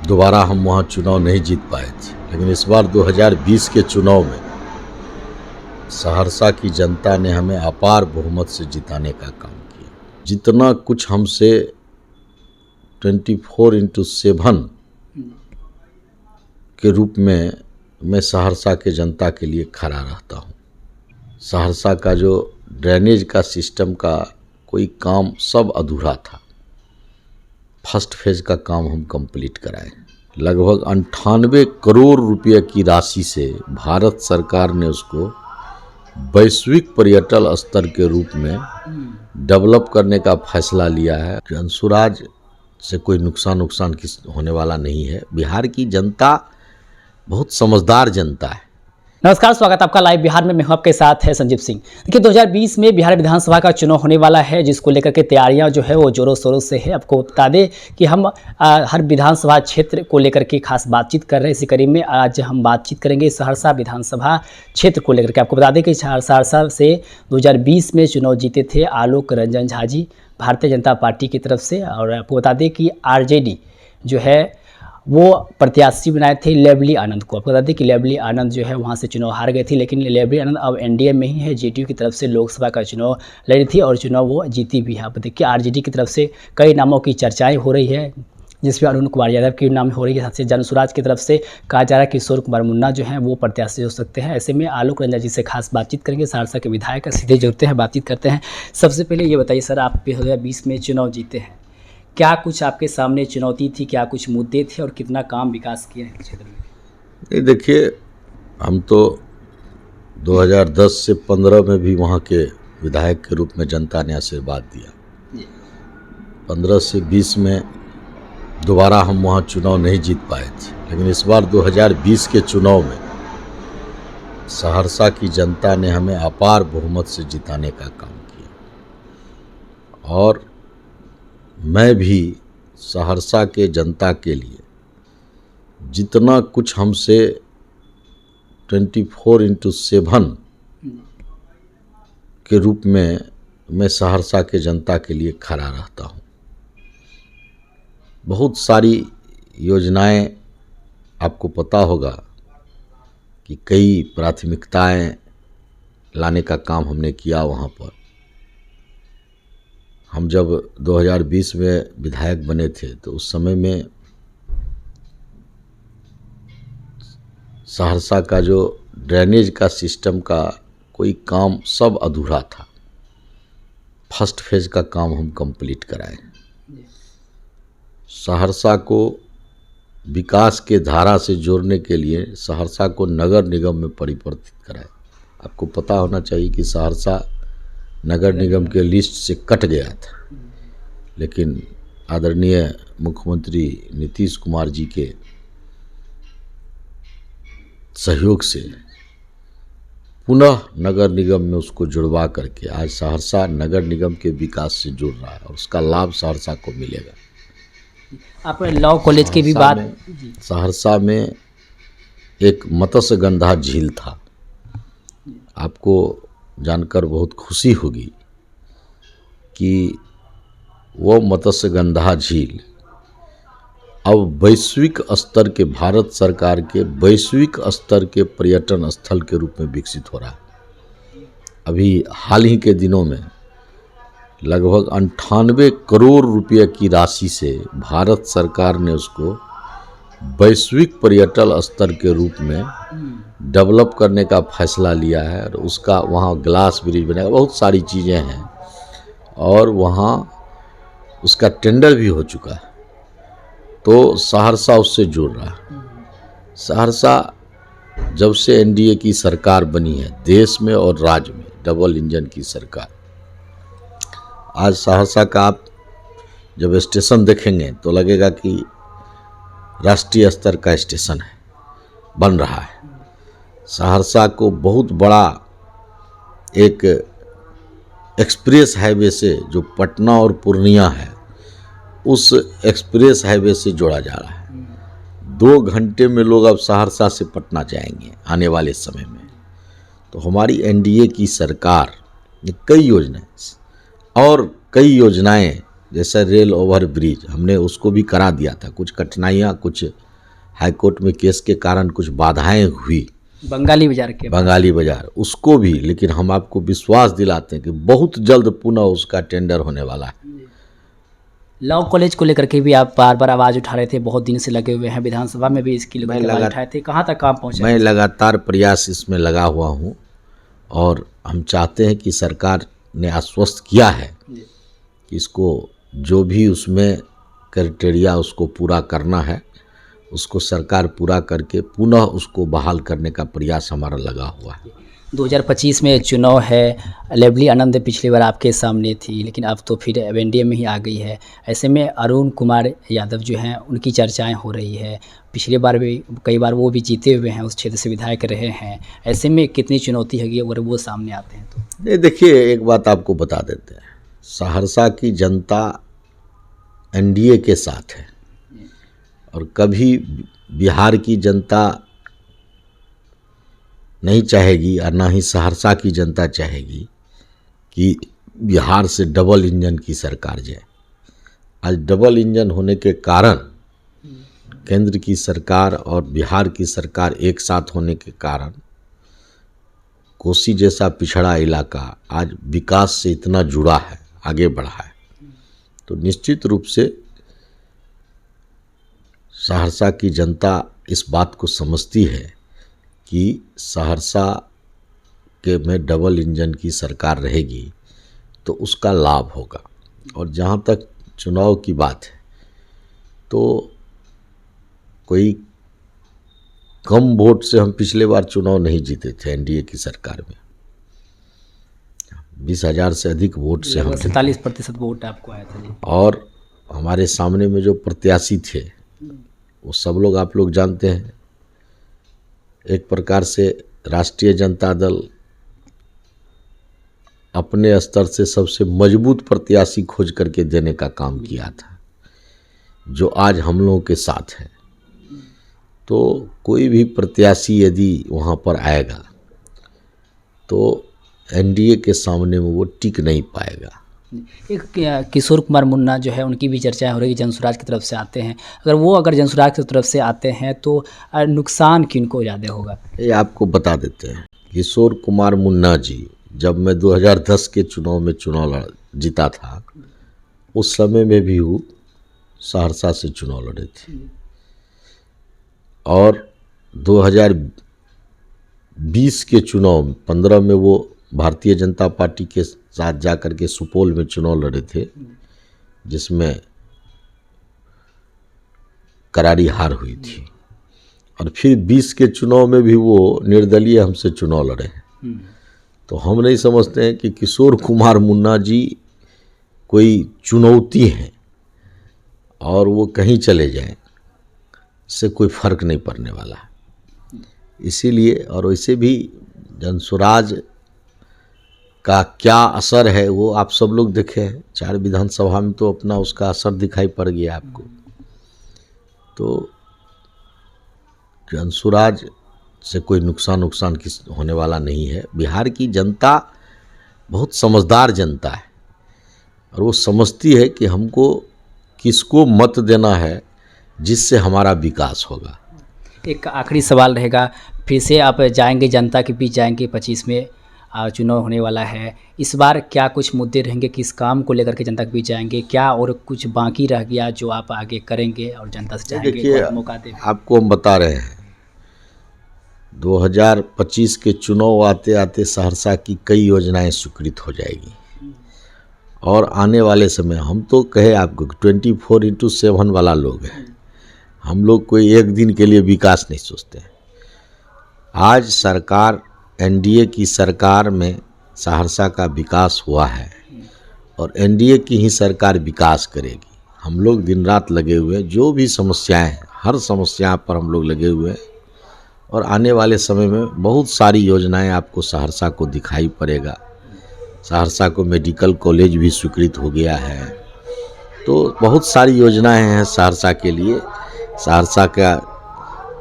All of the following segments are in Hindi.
दोबारा हम वहाँ चुनाव नहीं जीत पाए थे, लेकिन इस बार 2020 के चुनाव में सहरसा की जनता ने हमें अपार बहुमत से जिताने का काम किया। जितना कुछ हमसे 24/7 के रूप में मैं सहरसा के जनता के लिए खड़ा रहता हूँ। सहरसा का जो ड्रेनेज का सिस्टम का कोई काम सब अधूरा था, फर्स्ट फेज का काम हम कंप्लीट कराए। लगभग 98 करोड़ रुपये की राशि से भारत सरकार ने उसको वैश्विक पर्यटन स्तर के रूप में डेवलप करने का फैसला लिया है। अंशुराज से कोई नुकसान होने वाला नहीं है। बिहार की जनता बहुत समझदार जनता है। नमस्कार, स्वागत आपका लाइव बिहार में। मैं हूं आपके साथ है संजीव सिंह। देखिए 2020 में बिहार विधानसभा का चुनाव होने वाला है, जिसको लेकर के तैयारियां जो है वो जोरों शोरों से है। आपको बता दें कि हम हर विधानसभा क्षेत्र को लेकर के खास बातचीत कर रहे हैं। इसी कड़ी में आज हम बातचीत करेंगे सहरसा विधानसभा क्षेत्र को लेकर के। आपको बता दें कि सहरसा से 2020 में चुनाव जीते थे आलोक रंजन झा जी भारतीय जनता पार्टी की तरफ से, और आपको बता दें कि आरजेडी जो है वो प्रत्याशी बनाए थे लेवली आनंद को। आपको बता दें कि लेवली आनंद जो है वहाँ से चुनाव हार गए थी, लेकिन लेवली आनंद अब एनडीए में ही है। जेडीयू की तरफ से लोकसभा का चुनाव लड़ी थी और चुनाव वो जीती भी है। आप देखिए आरजेडी की तरफ से कई नामों की चर्चाएं हो रही है, जिसमें अरुण कुमार यादव की नाम हो रही है। साथ ही जनसुराज की तरफ से कहा जा रहा है किशोर कुमार मुन्ना जो है वो प्रत्याशी हो सकते हैं। ऐसे में आलोक रंजन जी से खास बातचीत करेंगे, सहरसा के विधायक सीधे जुड़ते हैं, बातचीत करते हैं। सबसे पहले ये बताइए सर, आप 2020 में चुनाव जीते हैं, क्या कुछ आपके सामने चुनौती थी, क्या कुछ मुद्दे थे और कितना काम विकास किया है क्षेत्र में? देखिए, हम तो 2010 से 15 में भी वहाँ के विधायक के रूप में जनता ने आशीर्वाद दिया। 15 से 20 में दोबारा हम वहाँ चुनाव नहीं जीत पाए थे, लेकिन इस बार 2020 के चुनाव में सहरसा की जनता ने हमें अपार बहुमत से जिताने का काम किया। और मैं भी सहरसा के जनता के लिए जितना कुछ हमसे 24/7 के रूप में मैं सहरसा के जनता के लिए खड़ा रहता हूँ। बहुत सारी योजनाएं आपको पता होगा कि कई प्राथमिकताएं लाने का काम हमने किया वहाँ पर। हम जब 2020 में विधायक बने थे तो उस समय में सहरसा का जो ड्रेनेज का सिस्टम का कोई काम सब अधूरा था, फर्स्ट फेज का काम हम कंप्लीट कराए। सहरसा को विकास के धारा से जोड़ने के लिए सहरसा को नगर निगम में परिवर्तित कराए। आपको पता होना चाहिए कि सहरसा नगर निगम के लिस्ट से कट गया था, लेकिन आदरणीय मुख्यमंत्री नीतीश कुमार जी के सहयोग से पुनः नगर निगम में उसको जुड़वा करके आज सहरसा नगर निगम के विकास से जुड़ रहा है और उसका लाभ सहरसा को मिलेगा। आप लॉ कॉलेज की भी बात, सहरसा में एक मत्स्यगंधा झील था। आपको जानकर बहुत खुशी होगी कि वो मत्स्यगंधा झील अब वैश्विक स्तर के, भारत सरकार के वैश्विक स्तर के पर्यटन स्थल के रूप में विकसित हो रहा है। अभी हाल ही के दिनों में लगभग 98 करोड़ रुपये की राशि से भारत सरकार ने उसको वैश्विक पर्यटन स्तर के रूप में डेवलप करने का फैसला लिया है और उसका वहाँ ग्लास ब्रिज बनेगा, बहुत सारी चीज़ें हैं और वहाँ उसका टेंडर भी हो चुका है। तो सहरसा उससे जुड़ रहा है। सहरसा जब से एनडीए की सरकार बनी है देश में और राज्य में, डबल इंजन की सरकार, आज सहरसा का आप जब स्टेशन देखेंगे तो लगेगा कि राष्ट्रीय स्तर का स्टेशन है, बन रहा है। सहरसा को बहुत बड़ा एक एक्सप्रेस हाईवे से, जो पटना और पूर्णिया है, उस एक्सप्रेस हाईवे से जोड़ा जा रहा है। 2 घंटे में लोग अब सहरसा से पटना जाएंगे आने वाले समय में। तो हमारी एनडीए की सरकार ने कई योजनाएं जैसे रेल ओवर ब्रिज हमने उसको भी करा दिया था। कुछ कठिनाइयाँ, कुछ हाईकोर्ट में केस के कारण कुछ बाधाएं हुई, बंगाली बाजार के बंगाली बाजार, उसको भी, लेकिन हम आपको विश्वास दिलाते हैं कि बहुत जल्द पुनः उसका टेंडर होने वाला है। लॉ कॉलेज को लेकर के भी आप बार बार आवाज़ उठा रहे थे, बहुत दिन से लगे हुए हैं, विधानसभा में भी इसकी लेकर के आवाज़ उठाए थे, कहाँ तक काम पहुँचे? मैं लगातार प्रयास इसमें लगा हुआ हूँ और हम चाहते हैं कि सरकार ने आश्वस्त किया है कि इसको जो भी उसमें क्राइटेरिया उसको पूरा करना है, उसको सरकार पूरा करके पुनः उसको बहाल करने का प्रयास हमारा लगा हुआ है। 2025 में चुनाव है, लवली आनंद पिछली बार आपके सामने थी, लेकिन अब तो फिर एनडीए में ही आ गई है। ऐसे में अरुण कुमार यादव जो हैं उनकी चर्चाएं हो रही है, पिछली बार भी कई बार वो भी जीते हुए हैं, उस क्षेत्र से विधायक रहे हैं। ऐसे में कितनी चुनौती है अगर वो सामने आते हैं तो? नहीं, देखिए एक बात आपको बता देते हैं, सहरसा की जनता एनडीए के साथ है और कभी बिहार की जनता नहीं चाहेगी और ना ही सहरसा की जनता चाहेगी कि बिहार से डबल इंजन की सरकार जाए। आज डबल इंजन होने के कारण, केंद्र की सरकार और बिहार की सरकार एक साथ होने के कारण, कोसी जैसा पिछड़ा इलाका आज विकास से इतना जुड़ा है, आगे बढ़ा है, तो निश्चित रूप से सहरसा की जनता इस बात को समझती है कि सहरसा के में डबल इंजन की सरकार रहेगी तो उसका लाभ होगा। और जहाँ तक चुनाव की बात है तो कोई कम वोट से हम पिछले बार चुनाव नहीं जीते थे एनडीए की सरकार में, 20,000 से अधिक वोट से हम 47% वोट आपको आया था जी। और हमारे सामने में जो प्रत्याशी थे वो सब लोग आप लोग जानते हैं। एक प्रकार से राष्ट्रीय जनता दल अपने स्तर से सबसे मजबूत प्रत्याशी खोज करके देने का काम किया था, जो आज हम लोगों के साथ है। तो कोई भी प्रत्याशी यदि वहाँ पर आएगा तो एनडीए के सामने में वो टिक नहीं पाएगा। एक किशोर कुमार मुन्ना जो है उनकी भी चर्चा हो रही है, जनसुराज की तरफ से आते हैं, अगर जनसुराज की तरफ से आते हैं तो नुकसान किनको ज़्यादा होगा? ये आपको बता देते हैं। किशोर कुमार मुन्ना जी जब मैं 2010 के चुनाव में जीता था, उस समय में भी वो सहरसा से चुनाव लड़े थे और 2020 के चुनाव 15 में वो भारतीय जनता पार्टी के साथ जाकर के सुपौल में चुनाव लड़े थे, जिसमें करारी हार हुई थी। और फिर 20 के चुनाव में भी वो निर्दलीय हमसे चुनाव लड़े हैं। तो हम नहीं समझते हैं कि किशोर कुमार मुन्ना जी कोई चुनौती हैं और वो कहीं चले जाएं, इससे कोई फर्क नहीं पड़ने वाला है। इसीलिए, और वैसे भी जनसुराज का क्या असर है वो आप सब लोग देखे हैं, 4 विधानसभा में तो अपना उसका असर दिखाई पड़ गया आपको। तो जनसुराज से कोई नुकसान किस होने वाला नहीं है। बिहार की जनता बहुत समझदार जनता है और वो समझती है कि हमको किसको मत देना है जिससे हमारा विकास होगा। एक आखिरी सवाल रहेगा, फिर से आप जाएंगे, जनता के बीच जाएंगे, 25 में चुनाव होने वाला है, इस बार क्या कुछ मुद्दे रहेंगे, किस काम को लेकर के जनता के बीच जाएंगे, क्या और कुछ बाकी रह गया जो आप आगे करेंगे और जनता से चाहेंगे? देखिए, मौका दे आपको हम बता रहे हैं 2025 के चुनाव आते आते सहरसा की कई योजनाएं स्वीकृत हो जाएगी और आने वाले समय हम तो कहे आपको 24/7 वाला लोग हैं, हम लोग कोई एक दिन के लिए विकास नहीं सोचते हैं। आज सरकार, एनडीए की सरकार में सहरसा का विकास हुआ है और एनडीए की ही सरकार विकास करेगी। हम लोग दिन रात लगे हुए हैं, जो भी समस्याएं हैं हर समस्या पर हम लोग लगे हुए हैं और आने वाले समय में बहुत सारी योजनाएं आपको सहरसा को दिखाई पड़ेगा। सहरसा को मेडिकल कॉलेज भी स्वीकृत हो गया है, तो बहुत सारी योजनाएं हैं सहरसा के लिए। सहरसा का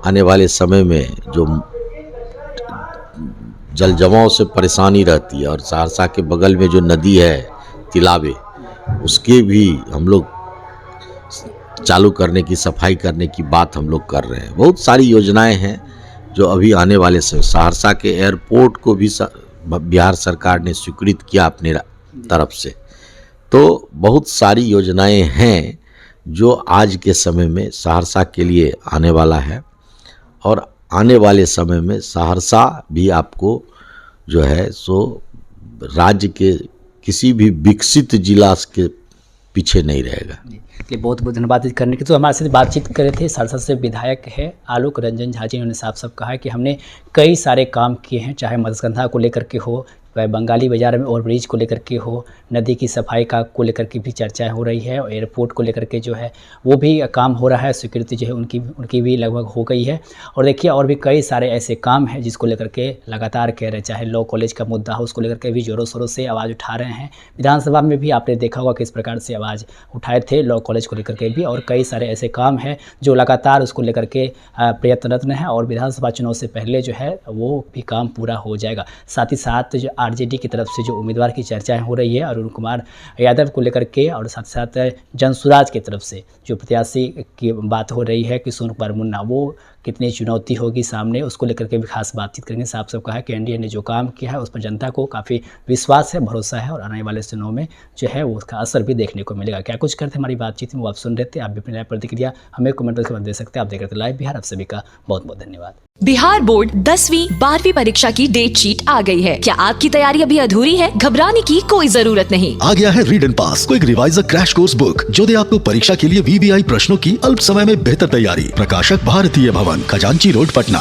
आने वाले समय में जो जल जमाव से परेशानी रहती है और सहरसा के बगल में जो नदी है तिलावे, उसके भी हम लोग चालू करने की, सफाई करने की बात हम लोग कर रहे हैं। बहुत सारी योजनाएं हैं जो अभी आने वाले समय, सहरसा के एयरपोर्ट को भी बिहार सरकार ने स्वीकृत किया अपने तरफ से। तो बहुत सारी योजनाएं हैं जो आज के समय में सहरसा के लिए आने वाला है, और आने वाले समय में सहरसा भी आपको जो है सो राज्य के किसी भी विकसित जिला के पीछे नहीं रहेगा। इसलिए बहुत बहुत धन्यवाद करने के। तो हमारे साथ बातचीत कर रहे थे सहरसा से विधायक है आलोक रंजन झा जी। उन्होंने साफ साफ कहा है कि हमने कई सारे काम किए हैं, चाहे मत्स्यगंधा को लेकर के हो, वह बंगाली बाजार में ओवरब्रिज को लेकर के हो, नदी की सफाई का को लेकर के भी चर्चाएं हो रही है, और एयरपोर्ट को लेकर के जो है वो भी काम हो रहा है, स्वीकृति जो है उनकी भी लगभग हो गई है। और देखिए और भी कई सारे ऐसे काम हैं जिसको लेकर के लगातार कह रहे हैं, चाहे लॉ कॉलेज का मुद्दा हो, उसको लेकर के भी ज़ोरों शोरों से आवाज़ उठा रहे हैं। विधानसभा में भी आपने देखा होगा किस प्रकार से आवाज़ उठाए थे लॉ कॉलेज को लेकर के भी, और कई सारे ऐसे काम हैं जो लगातार उसको लेकर के प्रयत्नरत हैं, और विधानसभा चुनाव से पहले जो है वो भी काम पूरा हो जाएगा। साथ ही साथ जो आरजेडी की तरफ से जो उम्मीदवार की चर्चाएं हो रही है अरुण कुमार यादव को लेकर के, और साथ साथ जनसुराज की तरफ से जो प्रत्याशी की बात हो रही है कि सोनू कुमार मुन्ना, वो कितनी चुनौती होगी सामने, उसको लेकर के भी खास बातचीत करेंगे। साफ साफ कहा है कि एनडीए ने जो काम किया है उस पर जनता को काफ़ी विश्वास है, भरोसा है, और आने वाले चुनाव में जो है वो उसका असर भी देखने को मिलेगा। क्या कुछ करते हमारी बातचीत में वो आप सुन रहे थे। आप भी अपनी राय प्रतिक्रिया हमें कमेंट बॉक्स में दे सकते हैं। आप देख रहे थे लाइव बिहार। आप सभी का बहुत बहुत धन्यवाद। बिहार बोर्ड 10वीं 12वीं परीक्षा की डेट शीट आ गई है। क्या आपकी तैयारी अभी अधूरी है? घबराने की कोई जरूरत नहीं। आ गया है read and pass quick revisor crash course book, जो दे आपको परीक्षा के लिए वीवीआई प्रश्नों की अल्प समय में बेहतर तैयारी। प्रकाशक भारतीय भवन, खजांची रोड, पटना।